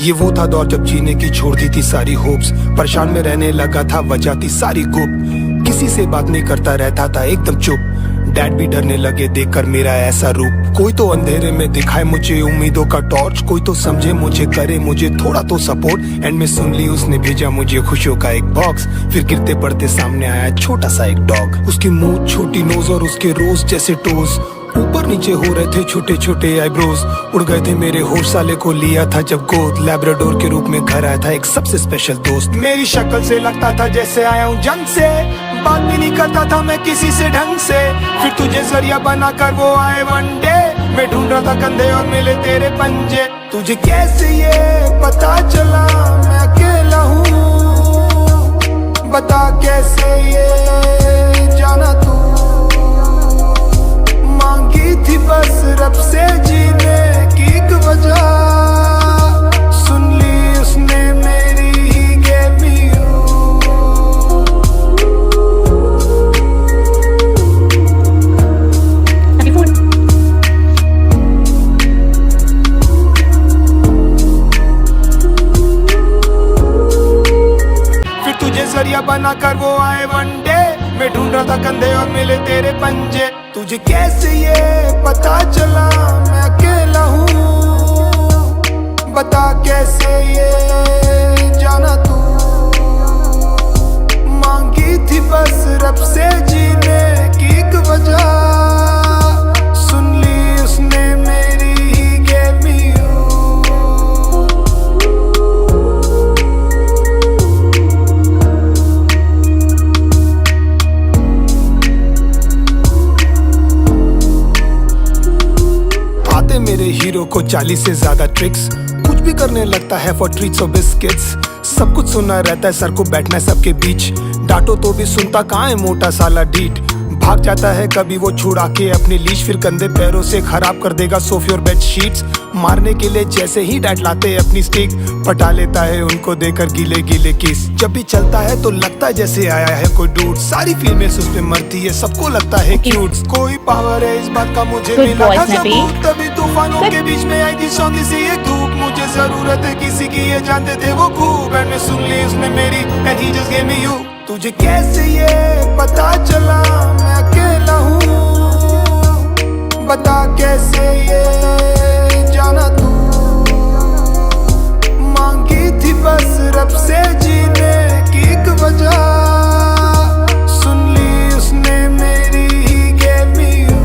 ये वो था दौर जब जीने की छोड़ दी थी सारी होप्स, परेशान में रहने लगा था, वजह थी सारी गुप्त, किसी से बात नहीं करता रहता था एकदम चुप। डैड भी डरने लगे देखकर मेरा ऐसा रूप, कोई तो अंधेरे में दिखाए मुझे उम्मीदों का टॉर्च, कोई तो समझे मुझे, करे मुझे थोड़ा तो सपोर्ट। एंड में सुन ली उसने भेजा मुझे खुशियों का एक बॉक्स, फिर गिरते पड़ते सामने आया छोटा सा एक डॉग। उसकी मुंह, छोटी नोज और उसके रोज जैसे टोज, ऊपर नीचे हो रहे थे छोटे छोटे आईब्रोज। उड़ गए थे मेरे होश, साले को लिया था जब गोद, लैब्राडोर के रूप में घर आया था एक सबसे स्पेशल दोस्त। मेरी शक्ल से लगता था जैसे आया हूँ जंग से, बात भी नहीं करता था मैं किसी से ढंग से, फिर तुझे जरिया बना कर वो आए वन डे। मैं ढूंढ रहा था कंधे और मिले तेरे पंजे, तुझे कैसे ये पता चला मैं अकेला हूँ, बता कैसे ये जाना तू, मांगी थी बस रब से जीने की एक वजह, सुन ली उसने मेरी ही gave me you। फिर तुझे जरिया बना कर वो आए वन डे, मैं ढूंढ रहा था कंधे और मिले तेरे पंजे, तुझे कैसे ये पता चला मैं अकेला हूँ, बता कैसे ये जाना तू, मांगी थी बस रब से जीने की एक वजह, सुन ली उसने मेरी ही gave me you। मेरे हीरो को 40 से ज्यादा ट्रिक्स, कुछ भी करने लगता है फॉर ट्रीट्स और बिस्किट्स, सब कुछ सुनना रहता है, सर को बैठना है सबके बीच, डांटो तो भी सुनता कहाँ है मोटा साला डीट, भाग जाता है कभी वो छुड़ा के अपनी लीश, फिर कंधे पैरों से खराब कर देगा सोफे और बेड शीट्स, मारने के लिए जैसे ही डैड लाते अपनी स्टिक, पटा लेता है उनको देकर गीले गीले किस, जब भी चलता है तो लगता है जैसे आया है कोई डूड, सारी फीमेल्स उस पे मरती है, सबको लगता है क्यूट, कोई पावर है इस बात का मुझे मिला था सबूत, तभी तूफानों के बीच में आई थी सौंधी सी एक धूप, मुझे जरूरत है किसी की ये जानते थे वो खूब, एंड में सुन ली उसने मेरी and he just gave me you। तुझे कैसे ये पता चला मैं अकेला हूँ, बता कैसे ये जाना तू, मांगी थी बस रब से जीने की एक वजह, सुन ली उसने मेरी ही gave me you।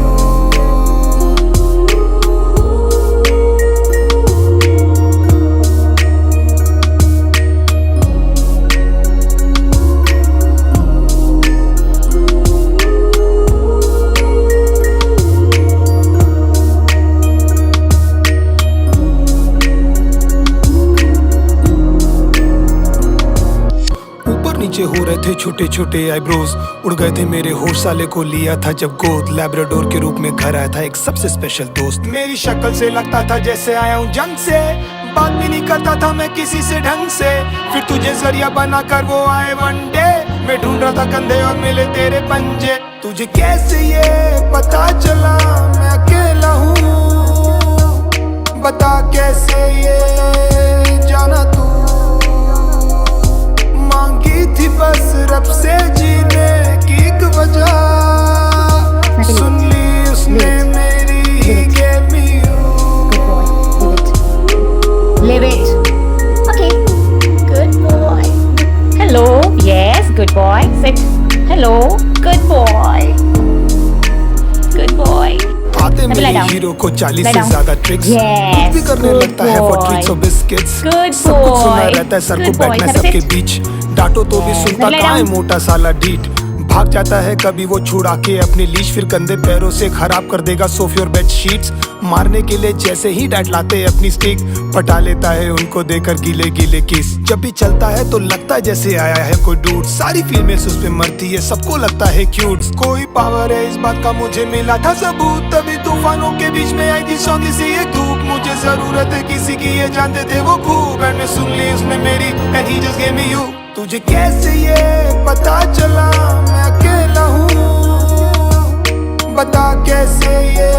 नीचे हो रहे थे छोटे छोटे आईब्रोज, उड़ गए थे मेरे होश, साले को लिया था जब गोद, लैब्राडोर के रूप में घर आया था एक सबसे स्पेशल दोस्त। मेरी शक्ल से लगता था जैसे आया हूँ जंग से, बात भी नहीं करता था मैं किसी से ढंग से, फिर तुझे जरिया बना कर वो आए वन डे। मैं ढूंढ रहा था कंधे और मिले तेरे पंजे, तुझे कैसे ये पता चला मैं अकेला हूँ, बता कैसे ये जाना तू, मांगी थी बस रब से जीने की एक वजह, सुन ली उसने मेरी ही gave me you। Live it. Okay. Good boy. Hello. Yes. Good boy. Sit. Hello. Good boy. Good boy. आते मेरे हीरो को 40 से ज्यादा ट्रिक्स, कुछ भी करने लगता है फॉर ट्रीट्स और बिस्किट्स, सब कुछ सुनना रहता है, सर को बैठना है सबके बीच, डांटो तो भी सुनता कहाँ है मोटा साला डीट, भाग जाता है कभी वो छुड़ा के अपनी लीश, फिर कंधे पैरों से खराब कर देगा सोफे और बेड शीट्स, मारने के लिए जैसे ही डैड लाते अपनी स्टिक, पटा लेता है उनको देकर गीले गीले किस, जब भी चलता है तो लगता है जैसे आया है कोई डूड, सारी फीमेल्स उस पे मरती है, सबको लगता है क्यूट, कोई पावर है इस बात का मुझे मिला था सबूत, तभी तूफानों के बीच में आई थी सौंधी सी एक धूप, मुझे जरूरत है किसी की ये जानते थे वो खूब, एंड में सुन ली उसने मेरी and he just gave me you। तुझे कैसे ये पता चला मैं अकेला हूँ, बता कैसे ये